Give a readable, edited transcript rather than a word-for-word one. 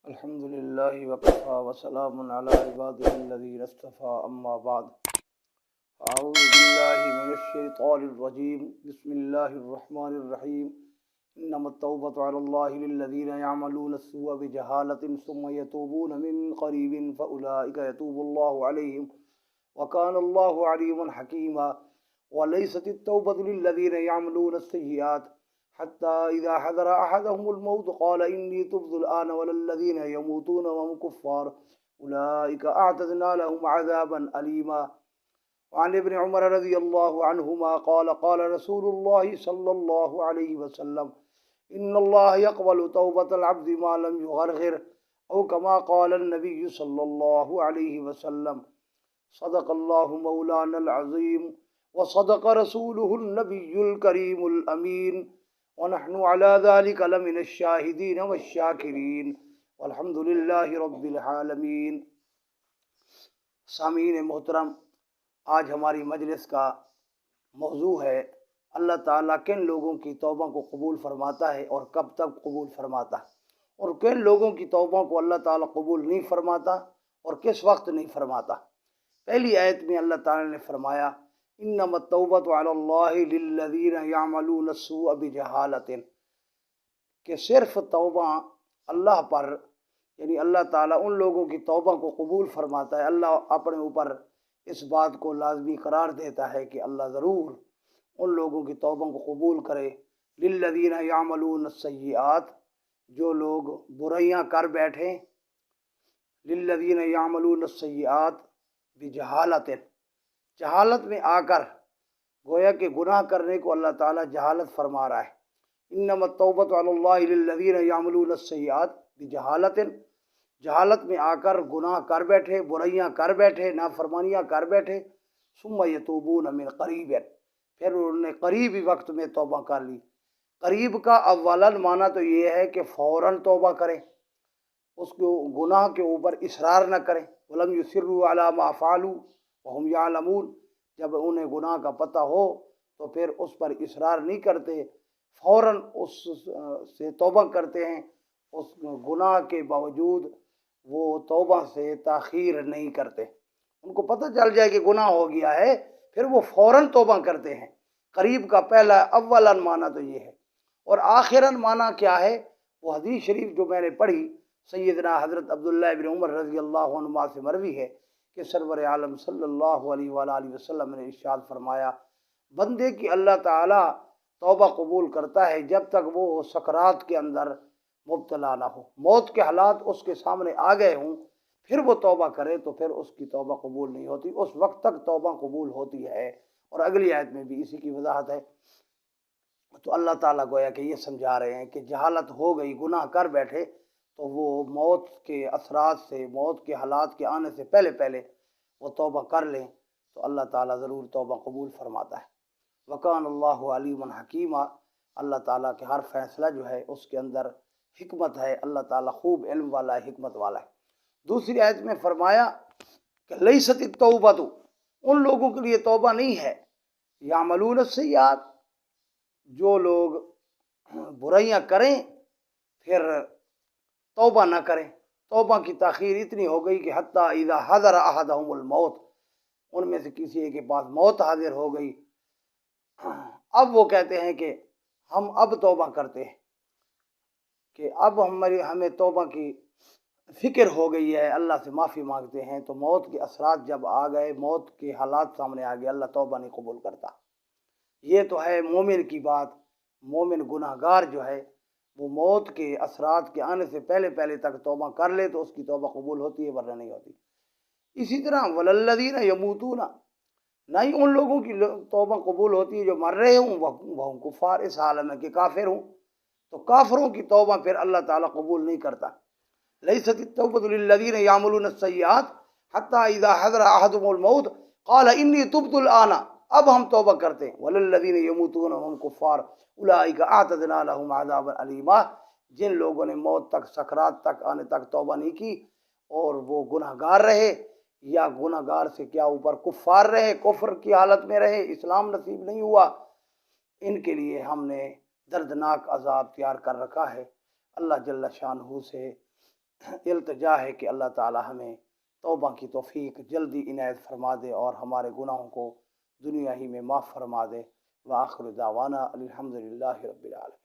الحمد لله وكفى وسلام على عباده الذين اصطفى أما بعد. أعوذ بالله من الشيطان الرجيم. بسم الله الرحمن الرحيم. إنما التوبة على الله للذين يعملون السوء بجهالة ثم يتوبون من قريب فأولئك يتوب الله عليهم وكان الله عليما حكيما. وليست التوبة للذين يعملون السيئات حتى إذا حضر أحدهم الموت قال إني تبت الآن ولا الذين يموتون وهم كفار أولئك أعتدنا لهم عذابا أليما. وعن ابن عمر رضي الله عنهما قال قال رسول الله صلى الله عليه وسلم إن الله يقبل توبة العبد ما لم يغرغر أو كما قال النبي صلى الله عليه وسلم. صدق الله مولانا العظيم وصدق رسوله النبي الكريم الأمين ونحن على ذلك لمن الشاهدين والشاكرين والحمد لله رب العالمين. سامعین محترم، آج ہماری مجلس کا موضوع ہے اللہ تعالیٰ کن لوگوں کی توبہ کو قبول فرماتا ہے اور کب تک قبول فرماتا ہے، اور کن لوگوں کی توبہ کو اللہ تعالیٰ قبول نہیں فرماتا اور کس وقت نہیں فرماتا. پہلی آیت میں اللہ تعالیٰ نے فرمایا انما التوبۃ علی اللہ للذین یعملون السوء بجہالۃ، کہ صرف توبہ اللہ پر، یعنی اللہ تعالیٰ ان لوگوں کی توبہ کو قبول فرماتا ہے. اللہ اپنے اوپر اس بات کو لازمی قرار دیتا ہے کہ اللہ ضرور ان لوگوں کی توبہ کو قبول کرے. للذین یعملون السیئات، جو لوگ برائیاں کر بیٹھیں، للذین یعملون السیئات بجہالۃ، جہالت میں آ کر، گویا کہ گناہ کرنے کو اللہ تعالیٰ جہالت فرما رہا ہے. انما التوبۃ علی اللہ للذین یعملون السیئات بجہالۃ، جہالت میں آ کر گناہ کر بیٹھے، برائیاں کر بیٹھے، نافرمانیاں کر بیٹھے، ثم یتوبون من قریب، پھر انہوں نے قریبی وقت میں توبہ کر لی. قریب کا اولاً معنی تو یہ ہے کہ فوراً توبہ کریں، اس کو گناہ کے اوپر اصرار نہ کریں. ولم یصروا علی ما فعلوا وهم یعلمون، جب انہیں گناہ کا پتہ ہو تو پھر اس پر اصرار نہیں کرتے، فوراً اس سے توبہ کرتے ہیں. اس گناہ کے باوجود وہ توبہ سے تاخیر نہیں کرتے. ان کو پتہ چل جائے کہ گناہ ہو گیا ہے، پھر وہ فوراً توبہ کرتے ہیں. قریب کا پہلا اولاً معنی تو یہ ہے. اور آخراً معنی کیا ہے؟ وہ حدیث شریف جو میں نے پڑھی سیدنا حضرت عبداللہ بن عمر رضی اللہ عنہما سے مروی ہے کہ سرور عالم صلی اللہ علیہ وآلہ وسلم نے ارشاد فرمایا بندے کی اللہ تعالیٰ توبہ قبول کرتا ہے جب تک وہ سکرات کے اندر مبتلا نہ ہو، موت کے حالات اس کے سامنے آ گئے ہوں، پھر وہ توبہ کرے تو پھر اس کی توبہ قبول نہیں ہوتی. اس وقت تک توبہ قبول ہوتی ہے. اور اگلی آیت میں بھی اسی کی وضاحت ہے. تو اللہ تعالیٰ گویا کہ یہ سمجھا رہے ہیں کہ جہالت ہو گئی، گناہ کر بیٹھے، تو وہ موت کے اثرات سے، موت کے حالات کے آنے سے پہلے پہلے وہ توبہ کر لیں تو اللہ تعالیٰ ضرور توبہ قبول فرماتا ہے. وکان اللہ علیم حکیمہ، اللہ تعالیٰ کے ہر فیصلہ جو ہے اس کے اندر حکمت ہے. اللہ تعالیٰ خوب علم والا ہے، حکمت والا ہے. دوسری آیت میں فرمایا کہ لیست التوبۃ، ان لوگوں کے لیے توبہ نہیں ہے، یعملون السیئات، جو لوگ برائیاں کریں پھر توبہ نہ کریں. توبہ کی تاخیر اتنی ہو گئی کہ حتیٰ اذا حضر احدہم الموت، ان میں سے کسی ایک کے پاس موت حاضر ہو گئی، اب وہ کہتے ہیں کہ ہم اب توبہ کرتے ہیں، کہ اب ہمیں توبہ کی فکر ہو گئی ہے، اللہ سے معافی مانگتے ہیں. تو موت کے اثرات جب آ گئے، موت کے حالات سامنے آ گئے، اللہ توبہ نہیں قبول کرتا. یہ تو ہے مومن کی بات. مومن گناہ گار جو ہے وہ موت کے اثرات کے آنے سے پہلے پہلے تک توبہ کر لے تو اس کی توبہ قبول ہوتی ہے، ورنہ نہیں ہوتی. اسی طرح وللذین یموتون، نہ ہی ان لوگوں کی توبہ قبول ہوتی ہے جو مر رہے ہوں، وہ کفار، اس حال میں کہ کافر ہوں. تو کافروں کی توبہ پھر اللہ تعالیٰ قبول نہیں کرتا. لیست التوبۃ للذین یعملون السیئات حتی اذا حضر احدهم الموت قال انی تبت الآن، اب ہم توبہ کرتے ہیں. وللذین یموتون وهم کفار اولئک اعتدنا لهم عذابا الیما، جن لوگوں نے موت تک، سکرات تک آنے تک توبہ نہیں کی اور وہ گناہ گار رہے، یا گناہ گار سے کیا اوپر کفار رہے، کفر کی حالت میں رہے، اسلام نصیب نہیں ہوا، ان کے لیے ہم نے دردناک عذاب تیار کر رکھا ہے. اللہ جل شانہ سے التجا ہے کہ اللہ تعالی ہمیں توبہ کی توفیق جلدی عنایت فرما دے اور ہمارے گناہوں کو دنیا ہی میں معاف فرما دے۔ وآخر دعوانا الحمدللہ رب العالمین۔